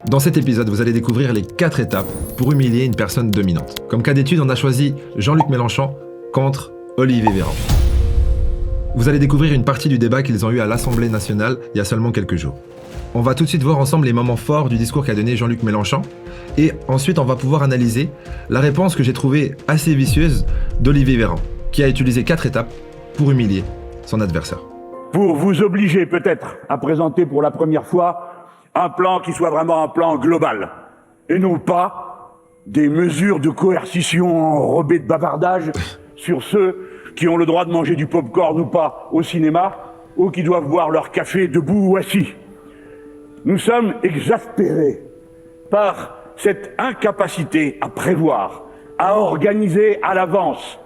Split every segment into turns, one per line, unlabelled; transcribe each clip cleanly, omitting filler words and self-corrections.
Dans cet épisode, vous allez découvrir les 4 étapes pour humilier une personne dominante. Comme cas d'étude, on a choisi Jean-Luc Mélenchon contre Olivier Véran. Vous allez découvrir une partie du débat qu'ils ont eu à l'Assemblée nationale il y a seulement quelques jours. On va tout de suite voir ensemble les moments forts du discours qu'a donné Jean-Luc Mélenchon et ensuite on va pouvoir analyser la réponse que j'ai trouvée assez vicieuse d'Olivier Véran, qui a utilisé 4 étapes pour humilier son adversaire.
Pour vous obliger peut-être à présenter pour la première fois un plan qui soit vraiment un plan global, et non pas des mesures de coercition enrobées de bavardage sur ceux qui ont le droit de manger du pop-corn ou pas au cinéma, ou qui doivent boire leur café debout ou assis. Nous sommes exaspérés par cette incapacité à prévoir, à organiser à l'avance,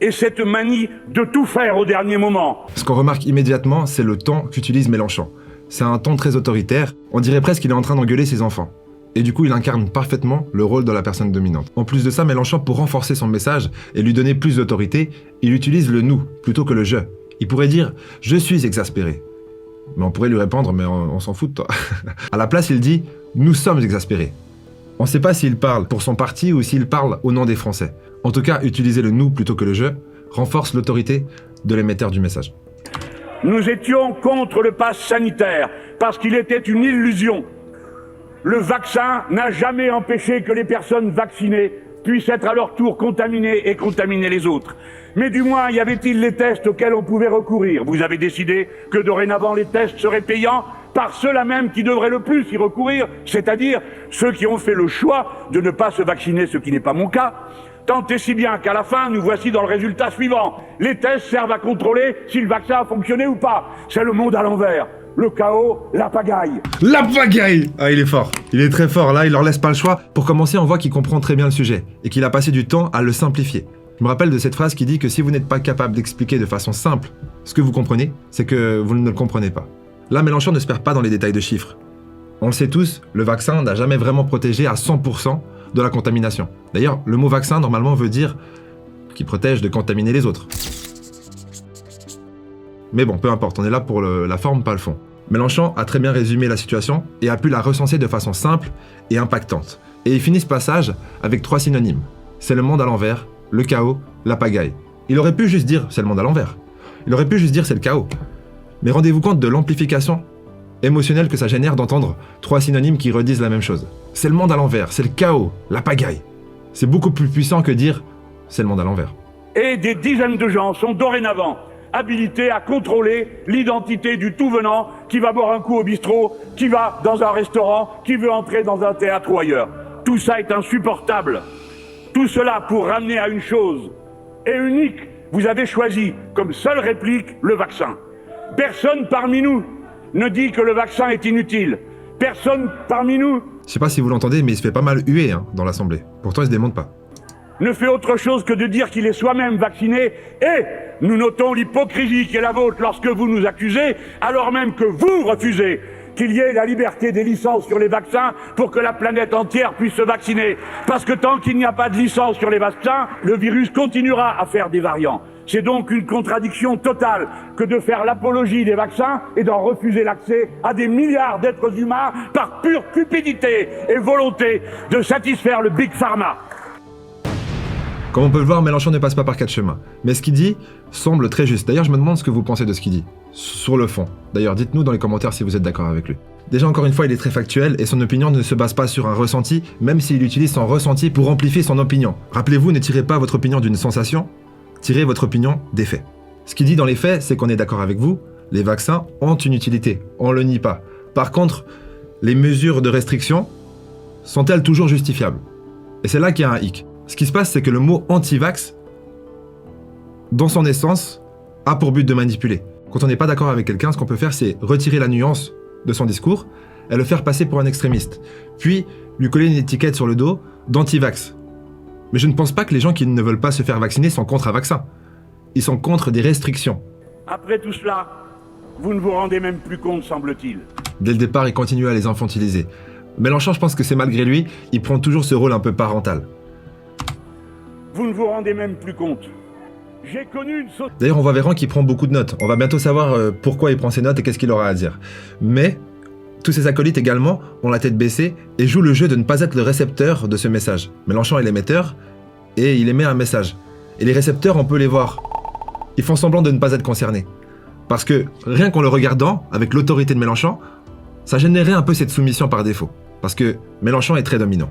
et cette manie de tout faire au dernier moment.
Ce qu'on remarque immédiatement, c'est le ton qu'utilise Mélenchon. C'est un ton très autoritaire, on dirait presque qu'il est en train d'engueuler ses enfants. Et du coup, il incarne parfaitement le rôle de la personne dominante. En plus de ça, Mélenchon, pour renforcer son message et lui donner plus d'autorité, il utilise le « nous » plutôt que le « je ». Il pourrait dire « je suis exaspéré ». Mais on pourrait lui répondre « mais on s'en fout de toi ». À la place, il dit « nous sommes exaspérés ». On ne sait pas s'il parle pour son parti ou s'il parle au nom des Français. En tout cas, utiliser le « nous » plutôt que le « je » renforce l'autorité de l'émetteur du message.
Nous étions contre le pass sanitaire parce qu'il était une illusion. Le vaccin n'a jamais empêché que les personnes vaccinées puissent être à leur tour contaminées et contaminer les autres. Mais du moins, y avait-il les tests auxquels on pouvait recourir? Vous avez décidé que dorénavant les tests seraient payants par ceux-là même qui devraient le plus y recourir, c'est-à-dire ceux qui ont fait le choix de ne pas se vacciner, ce qui n'est pas mon cas. Tant et si bien qu'à la fin, nous voici dans le résultat suivant. Les tests servent à contrôler si le vaccin a fonctionné ou pas. C'est le monde à l'envers. Le chaos, la pagaille.
La pagaille! Ah, il est fort. Il est très fort. Là, il leur laisse pas le choix. Pour commencer, on voit qu'il comprend très bien le sujet et qu'il a passé du temps à le simplifier. Je me rappelle de cette phrase qui dit que si vous n'êtes pas capable d'expliquer de façon simple ce que vous comprenez, c'est que vous ne le comprenez pas. Là, Mélenchon ne se perd pas dans les détails de chiffres. On le sait tous, le vaccin n'a jamais vraiment protégé à 100% de la contamination. D'ailleurs, le mot vaccin, normalement, veut dire qu'il protège de contaminer les autres. Mais bon, peu importe, on est là pour la forme, pas le fond. Mélenchon a très bien résumé la situation et a pu la recenser de façon simple et impactante. Et il finit ce passage avec 3 synonymes. C'est le monde à l'envers, le chaos, la pagaille. Il aurait pu juste dire c'est le monde à l'envers. Il aurait pu juste dire c'est le chaos. Mais rendez-vous compte de l'amplification émotionnelle que ça génère d'entendre 3 synonymes qui redisent la même chose. C'est le monde à l'envers, c'est le chaos, la pagaille. C'est beaucoup plus puissant que dire c'est le monde à l'envers.
Et des dizaines de gens sont dorénavant habilités à contrôler l'identité du tout venant qui va boire un coup au bistrot, qui va dans un restaurant, qui veut entrer dans un théâtre ou ailleurs. Tout ça est insupportable. Tout cela pour ramener à une chose, et unique, vous avez choisi comme seule réplique le vaccin. Personne parmi nous ne dit que le vaccin est inutile. Personne parmi nous...
Je sais pas si vous l'entendez, mais il se fait pas mal huer dans l'Assemblée. Pourtant, il se démonte pas.
...ne fait autre chose que de dire qu'il est soi-même vacciné, et nous notons l'hypocrisie qui est la vôtre lorsque vous nous accusez, alors même que vous refusez qu'il y ait la liberté des licences sur les vaccins pour que la planète entière puisse se vacciner. Parce que tant qu'il n'y a pas de licence sur les vaccins, le virus continuera à faire des variants. C'est donc une contradiction totale que de faire l'apologie des vaccins et d'en refuser l'accès à des milliards d'êtres humains par pure cupidité et volonté de satisfaire le Big Pharma.
Comme on peut le voir, Mélenchon ne passe pas par 4 chemins. Mais ce qu'il dit semble très juste. D'ailleurs, je me demande ce que vous pensez de ce qu'il dit, sur le fond. D'ailleurs, dites-nous dans les commentaires si vous êtes d'accord avec lui. Déjà, encore une fois, il est très factuel et son opinion ne se base pas sur un ressenti, même s'il utilise son ressenti pour amplifier son opinion. Rappelez-vous, ne tirez pas votre opinion d'une sensation, tirez votre opinion des faits. Ce qu'il dit dans les faits, c'est qu'on est d'accord avec vous, les vaccins ont une utilité, on le nie pas. Par contre, les mesures de restriction sont-elles toujours justifiables? Et c'est là qu'il y a un hic. Ce qui se passe, c'est que le mot anti-vax, dans son essence, a pour but de manipuler. Quand on n'est pas d'accord avec quelqu'un, ce qu'on peut faire, c'est retirer la nuance de son discours et le faire passer pour un extrémiste. Puis, lui coller une étiquette sur le dos d'anti-vax. Mais je ne pense pas que les gens qui ne veulent pas se faire vacciner sont contre un vaccin. Ils sont contre des restrictions.
Après tout cela, vous ne vous rendez même plus compte, semble-t-il.
Dès le départ, il continue à les infantiliser. Mélenchon, je pense que c'est malgré lui, il prend toujours ce rôle un peu parental.
Vous ne vous rendez même plus compte. J'ai connu une société...
D'ailleurs, on voit Véran qui prend beaucoup de notes. On va bientôt savoir pourquoi il prend ses notes et qu'est-ce qu'il aura à dire. Mais, Tous ses acolytes également ont la tête baissée et jouent le jeu de ne pas être le récepteur de ce message. Mélenchon est l'émetteur et il émet un message. Et les récepteurs, on peut les voir. Ils font semblant de ne pas être concernés. Parce que rien qu'en le regardant, avec l'autorité de Mélenchon, ça générait un peu cette soumission par défaut. Parce que Mélenchon est très dominant.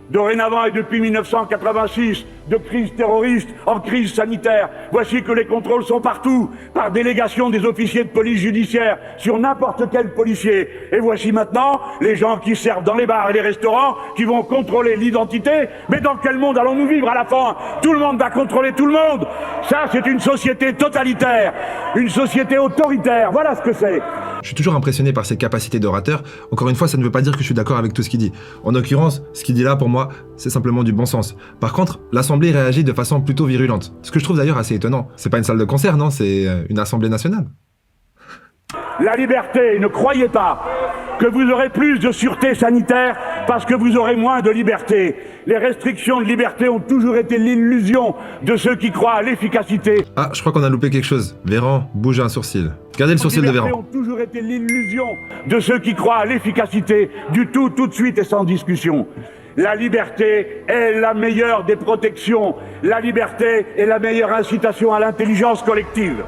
Dorénavant et depuis 1986, de crise terroriste en crise sanitaire, voici que les contrôles sont partout, par délégation des officiers de police judiciaire, sur n'importe quel policier. Et voici maintenant les gens qui servent dans les bars et les restaurants, qui vont contrôler l'identité. Mais dans quel monde allons-nous vivre à la fin? Tout le monde va contrôler tout le monde. Ça, c'est une société totalitaire, une société autoritaire, voilà ce que c'est.
Je suis toujours impressionné par ses capacités d'orateur. Encore une fois, ça ne veut pas dire que je suis d'accord avec tout ce qu'il dit. En l'occurrence, ce qu'il dit là, pour moi, c'est simplement du bon sens. Par contre, l'Assemblée réagit de façon plutôt virulente. Ce que je trouve d'ailleurs assez étonnant. C'est pas une salle de concert, non, c'est une Assemblée nationale.
La liberté, ne croyez pas que vous aurez plus de sûreté sanitaire parce que vous aurez moins de liberté. Les restrictions de liberté ont toujours été l'illusion de ceux qui croient à l'efficacité.
Ah, je crois qu'on a loupé quelque chose. Véran, bouge un sourcil. Regardez le sourcil de Véran.
Les libertés ont toujours été l'illusion de ceux qui croient à l'efficacité du tout de suite et sans discussion. La liberté est la meilleure des protections. La liberté est la meilleure incitation à l'intelligence collective.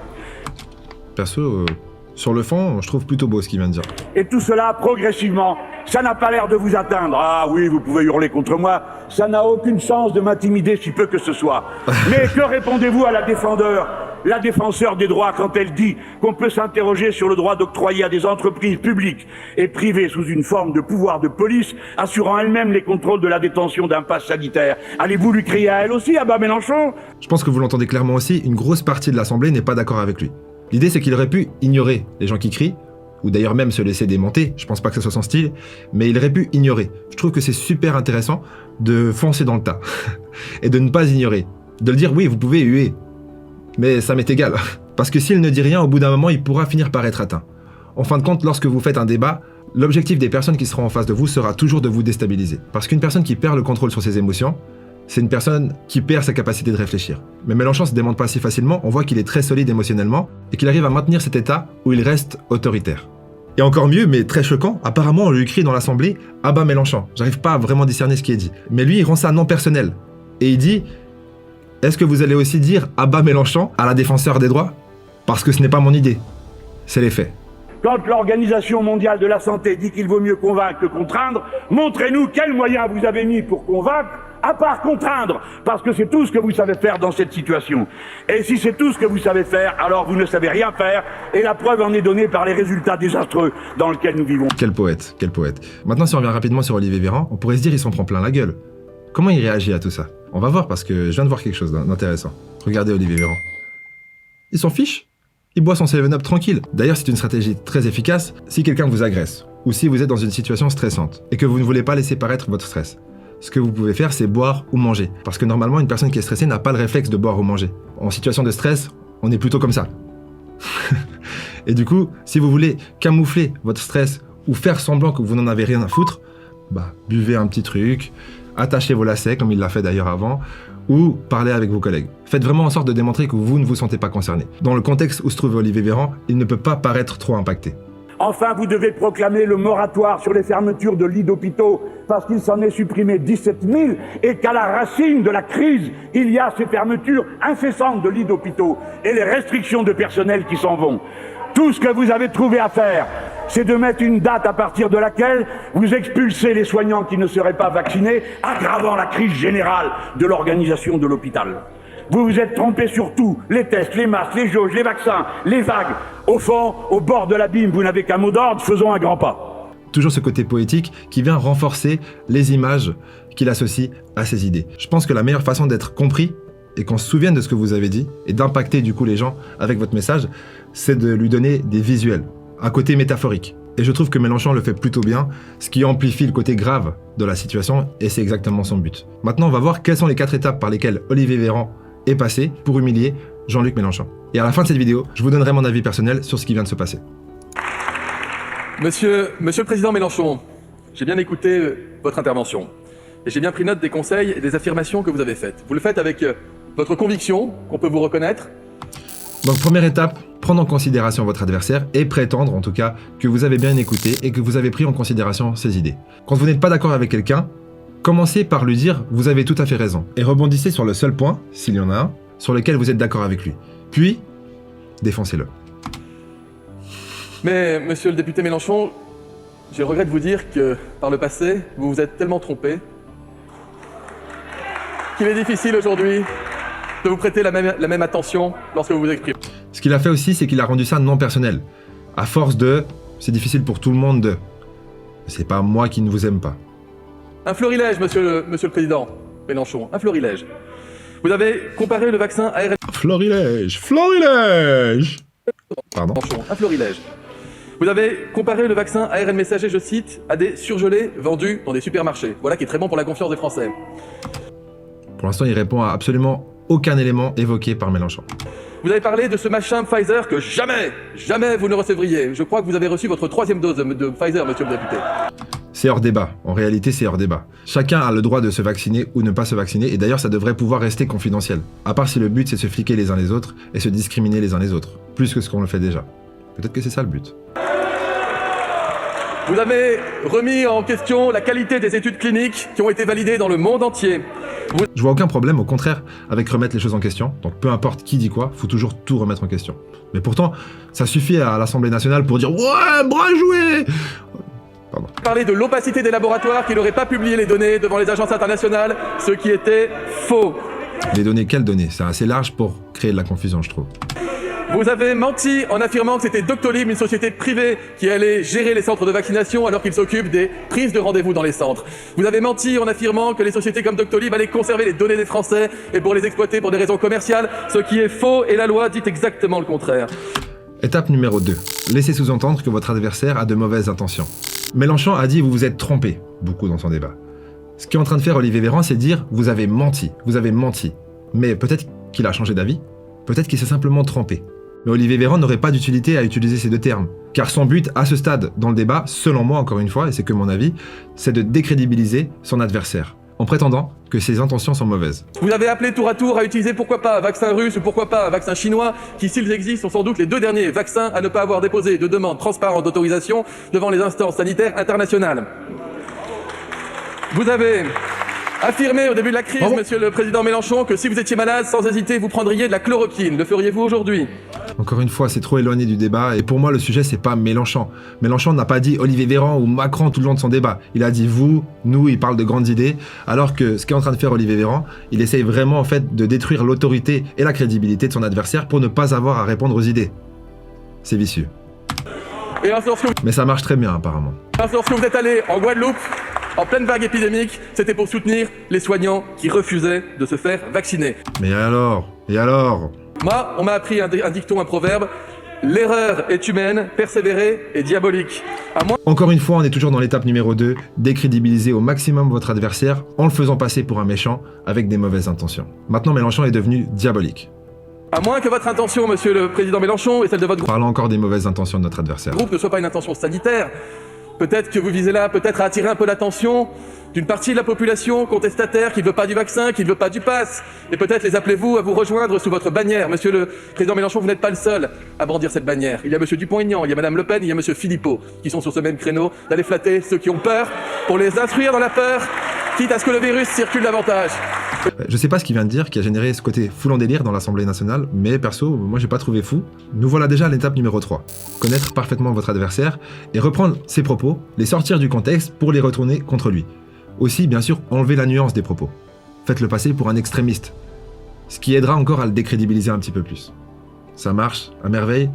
Perso, sur le fond, je trouve plutôt beau ce qu'il vient de dire.
Et tout cela, progressivement, ça n'a pas l'air de vous atteindre. Ah oui, vous pouvez hurler contre moi, ça n'a aucune chance de m'intimider si peu que ce soit. Mais que répondez-vous à la défenseur des droits quand elle dit qu'on peut s'interroger sur le droit d'octroyer à des entreprises publiques et privées sous une forme de pouvoir de police, assurant elles-mêmes les contrôles de la détention d'un pass sanitaire? Allez-vous lui crier à elle aussi, à bas Mélenchon?
Je pense que vous l'entendez clairement aussi, une grosse partie de l'Assemblée n'est pas d'accord avec lui. L'idée, c'est qu'il aurait pu ignorer les gens qui crient, ou d'ailleurs même se laisser démonter, je pense pas que ce soit son style, mais il aurait pu ignorer. Je trouve que c'est super intéressant de foncer dans le tas, et de ne pas ignorer. De le dire, oui, vous pouvez huer, mais ça m'est égal. Parce que s'il ne dit rien, au bout d'un moment, il pourra finir par être atteint. En fin de compte, lorsque vous faites un débat, l'objectif des personnes qui seront en face de vous sera toujours de vous déstabiliser. Parce qu'une personne qui perd le contrôle sur ses émotions, c'est une personne qui perd sa capacité de réfléchir. Mais Mélenchon se démonte pas si facilement, on voit qu'il est très solide émotionnellement et qu'il arrive à maintenir cet état où il reste autoritaire. Et encore mieux, mais très choquant, apparemment on lui crie dans l'Assemblée « Ah bah Mélenchon ». J'arrive pas à vraiment discerner ce qui est dit. Mais lui, il rend ça non personnel. Et il dit « Est-ce que vous allez aussi dire « Ah bah Mélenchon » à la défenseur des droits ? Parce que ce n'est pas mon idée. C'est les faits.
Quand l'Organisation mondiale de la santé dit qu'il vaut mieux convaincre que contraindre, montrez-nous quels moyens vous avez mis pour convaincre, à part contraindre, parce que c'est tout ce que vous savez faire dans cette situation. Et si c'est tout ce que vous savez faire, alors vous ne savez rien faire, et la preuve en est donnée par les résultats désastreux dans lesquels nous vivons.
Quel poète, quel poète. Maintenant, si on revient rapidement sur Olivier Véran, on pourrait se dire il s'en prend plein la gueule. Comment il réagit à tout ça? On va voir, parce que je viens de voir quelque chose d'intéressant. Regardez Olivier Véran. Il s'en fiche. Il boit son 7-Up tranquille. D'ailleurs, c'est une stratégie très efficace si quelqu'un vous agresse, ou si vous êtes dans une situation stressante, et que vous ne voulez pas laisser paraître votre stress. Ce que vous pouvez faire, c'est boire ou manger. Parce que normalement, une personne qui est stressée n'a pas le réflexe de boire ou manger. En situation de stress, on est plutôt comme ça. Et du coup, si vous voulez camoufler votre stress ou faire semblant que vous n'en avez rien à foutre, bah, buvez un petit truc, attachez vos lacets, comme il l'a fait d'ailleurs avant, ou parlez avec vos collègues. Faites vraiment en sorte de démontrer que vous ne vous sentez pas concerné. Dans le contexte où se trouve Olivier Véran, il ne peut pas paraître trop impacté.
Enfin, vous devez proclamer le moratoire sur les fermetures de lits d'hôpitaux parce qu'il s'en est supprimé 17 000 et qu'à la racine de la crise, il y a ces fermetures incessantes de lits d'hôpitaux et les restrictions de personnel qui s'en vont. Tout ce que vous avez trouvé à faire, c'est de mettre une date à partir de laquelle vous expulsez les soignants qui ne seraient pas vaccinés, aggravant la crise générale de l'organisation de l'hôpital. Vous vous êtes trompé sur tout, les tests, les masques, les jauges, les vaccins, les vagues. Au fond, au bord de l'abîme, vous n'avez qu'un mot d'ordre, faisons un grand pas.
Toujours ce côté poétique qui vient renforcer les images qu'il associe à ses idées. Je pense que la meilleure façon d'être compris et qu'on se souvienne de ce que vous avez dit et d'impacter du coup les gens avec votre message, c'est de lui donner des visuels, un côté métaphorique. Et je trouve que Mélenchon le fait plutôt bien, ce qui amplifie le côté grave de la situation et c'est exactement son but. Maintenant, on va voir quelles sont les 4 étapes par lesquelles Olivier Véran est passé pour humilier Jean-Luc Mélenchon. Et à la fin de cette vidéo, je vous donnerai mon avis personnel sur ce qui vient de se passer.
Monsieur le Président Mélenchon, j'ai bien écouté votre intervention et j'ai bien pris note des conseils et des affirmations que vous avez faites. Vous le faites avec votre conviction, qu'on peut vous reconnaître.
Donc première étape, prendre en considération votre adversaire et prétendre en tout cas que vous avez bien écouté et que vous avez pris en considération ses idées. Quand vous n'êtes pas d'accord avec quelqu'un, commencez par lui dire « vous avez tout à fait raison » et rebondissez sur le seul point, s'il y en a un, sur lequel vous êtes d'accord avec lui. Puis, défoncez-le.
Mais, monsieur le député Mélenchon, j'ai le regret de vous dire que, par le passé, vous vous êtes tellement trompé qu'il est difficile aujourd'hui de vous prêter la même attention lorsque vous vous exprimez.
Ce qu'il a fait aussi, c'est qu'il a rendu ça non personnel. À force de « c'est difficile pour tout le monde de… » C'est pas moi qui ne vous aime pas.
Un florilège, monsieur le président Mélenchon, un florilège. Vous avez comparé le vaccin ARN...
Florilège Pardon.
Mélenchon, un florilège. Vous avez comparé le vaccin ARN messager, je cite, à des surgelés vendus dans des supermarchés. Voilà qui est très bon pour la confiance des Français.
Pour l'instant, il répond à absolument aucun élément évoqué par Mélenchon.
Vous avez parlé de ce machin Pfizer que jamais vous ne recevriez. Je crois que vous avez reçu votre 3e dose de Pfizer, monsieur le député.
C'est hors débat. En réalité, c'est hors débat. Chacun a le droit de se vacciner ou ne pas se vacciner, et d'ailleurs, ça devrait pouvoir rester confidentiel. À part si le but, c'est de se fliquer les uns les autres et se discriminer les uns les autres. Plus que ce qu'on le fait déjà. Peut-être que c'est ça le but.
Vous avez remis en question la qualité des études cliniques qui ont été validées dans le monde entier.
Je vois aucun problème, au contraire, avec remettre les choses en question. Donc peu importe qui dit quoi, faut toujours tout remettre en question. Mais pourtant, ça suffit à l'Assemblée nationale pour dire « Ouais, bien joué !» Pardon.
Parler de l'opacité des laboratoires qui n'auraient pas publié les données devant les agences internationales, ce qui était faux.
Les données, quelles données? C'est assez large pour créer de la confusion, je trouve.
Vous avez menti en affirmant que c'était Doctolib, une société privée, qui allait gérer les centres de vaccination alors qu'il s'occupe des prises de rendez-vous dans les centres. Vous avez menti en affirmant que les sociétés comme Doctolib allaient conserver les données des Français et pour les exploiter pour des raisons commerciales, ce qui est faux et la loi dit exactement le contraire.
Étape numéro 2. Laissez sous-entendre que votre adversaire a de mauvaises intentions. Mélenchon a dit « vous vous êtes trompé » beaucoup dans son débat. Ce qu'est en train de faire Olivier Véran, c'est dire « vous avez menti ». Mais peut-être qu'il a changé d'avis, peut-être qu'il s'est simplement trompé. Mais Olivier Véran n'aurait pas d'utilité à utiliser ces deux termes, car son but à ce stade dans le débat, selon moi encore une fois, et c'est que mon avis, c'est de décrédibiliser son adversaire, en prétendant que ses intentions sont mauvaises.
Vous avez appelé tour à tour à utiliser pourquoi pas un vaccin russe ou pourquoi pas un vaccin chinois, qui s'ils existent sont sans doute les 2 derniers vaccins à ne pas avoir déposé de demande transparente d'autorisation devant les instances sanitaires internationales. Vous avez affirmé au début de la crise, monsieur le président Mélenchon, que si vous étiez malade, sans hésiter, vous prendriez de la chloroquine. Le feriez-vous aujourd'hui ?
Encore une fois, c'est trop éloigné du débat, et pour moi, le sujet, c'est pas Mélenchon. Mélenchon n'a pas dit Olivier Véran ou Macron tout le long de son débat. Il a dit vous, nous, il parle de grandes idées, alors que ce qu'est en train de faire Olivier Véran, il essaye vraiment, en fait, de détruire l'autorité et la crédibilité de son adversaire pour ne pas avoir à répondre aux idées. C'est vicieux.
Et lorsque
Mais ça marche très bien, apparemment.
vous êtes allé en Guadeloupe, en pleine vague épidémique, c'était pour soutenir les soignants qui refusaient de se faire vacciner.
Mais alors ? Et alors ?
Moi, on m'a appris un dicton, un proverbe. L'erreur est humaine, persévérer est diabolique. À moins...
Encore une fois, on est toujours dans l'étape numéro 2, décrédibiliser au maximum votre adversaire en le faisant passer pour un méchant avec des mauvaises intentions. Maintenant, Mélenchon est devenu diabolique.
À moins que votre intention, monsieur le président Mélenchon, et celle de votre groupe...
Parlons encore des mauvaises intentions de notre adversaire.
...groupe ne soit pas une intention sanitaire. Peut-être que vous visez là, peut-être à attirer un peu l'attention d'une partie de la population contestataire qui ne veut pas du vaccin, qui ne veut pas du pass. Et peut-être les appelez-vous à vous rejoindre sous votre bannière. Monsieur le président Mélenchon, vous n'êtes pas le seul à brandir cette bannière. Il y a monsieur Dupont-Aignan, il y a madame Le Pen, il y a monsieur Philippot, qui sont sur ce même créneau d'aller flatter ceux qui ont peur pour les instruire dans la peur, quitte à ce que le virus circule davantage.
Je sais pas ce qu'il vient de dire qui a généré ce côté fou en délire dans l'Assemblée nationale, mais perso, moi j'ai pas trouvé fou. Nous voilà déjà à l'étape numéro 3. Connaître parfaitement votre adversaire et reprendre ses propos, les sortir du contexte pour les retourner contre lui. Aussi, bien sûr, enlever la nuance des propos. Faites-le passer pour un extrémiste. Ce qui aidera encore à le décrédibiliser un petit peu plus. Ça marche, à merveille.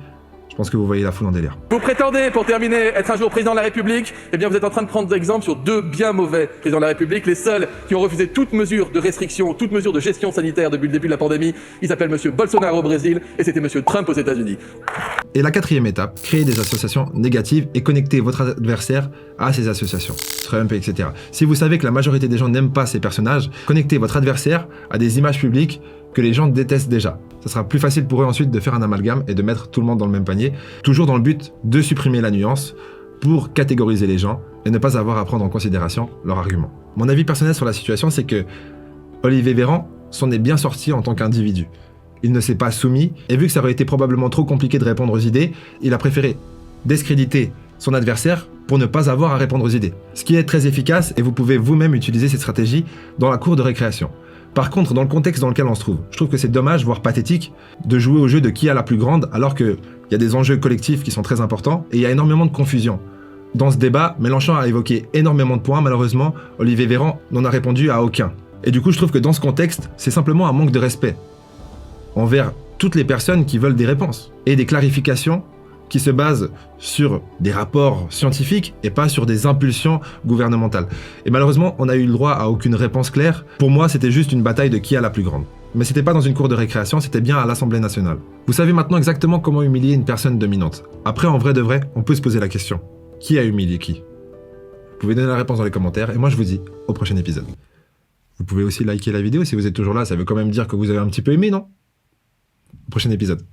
Je pense que vous voyez la foule en délire.
Vous prétendez, pour terminer, être un jour président de la République. Eh bien, vous êtes en train de prendre exemple sur 2 bien mauvais présidents de la République. Les seuls qui ont refusé toute mesure de restriction, toute mesure de gestion sanitaire depuis le début de la pandémie. Il s'appelle monsieur Bolsonaro au Brésil et c'était monsieur Trump aux États-Unis.
Et la 4e étape, créer des associations négatives et connecter votre adversaire à ces associations. Trump, etc. Si vous savez que la majorité des gens n'aiment pas ces personnages, connectez votre adversaire à des images publiques que les gens détestent déjà. Ça sera plus facile pour eux ensuite de faire un amalgame et de mettre tout le monde dans le même panier, toujours dans le but de supprimer la nuance pour catégoriser les gens et ne pas avoir à prendre en considération leurs arguments. Mon avis personnel sur la situation, c'est que Olivier Véran s'en est bien sorti en tant qu'individu. il ne s'est pas soumis, et vu que ça aurait été probablement trop compliqué de répondre aux idées, il a préféré discréditer son adversaire pour ne pas avoir à répondre aux idées. Ce qui est très efficace, et vous pouvez vous-même utiliser cette stratégie dans la cour de récréation. Par contre, dans le contexte dans lequel on se trouve, je trouve que c'est dommage, voire pathétique, de jouer au jeu de qui a la plus grande, alors qu'il y a des enjeux collectifs qui sont très importants, et il y a énormément de confusion. Dans ce débat, Mélenchon a évoqué énormément de points, malheureusement, Olivier Véran n'en a répondu à aucun. Et du coup, je trouve que dans ce contexte, c'est simplement un manque de respect envers toutes les personnes qui veulent des réponses et des clarifications qui se basent sur des rapports scientifiques et pas sur des impulsions gouvernementales. Et malheureusement, on n'a eu le droit à aucune réponse claire. Pour moi, c'était juste une bataille de qui a la plus grande. Mais c'était pas dans une cour de récréation, c'était bien à l'Assemblée nationale. Vous savez maintenant exactement comment humilier une personne dominante. Après, en vrai de vrai, on peut se poser la question. Qui a humilié qui? Vous pouvez donner la réponse dans les commentaires, et moi je vous dis au prochain épisode. Vous pouvez aussi liker la vidéo si vous êtes toujours là, ça veut quand même dire que vous avez un petit peu aimé, non? Au prochain épisode.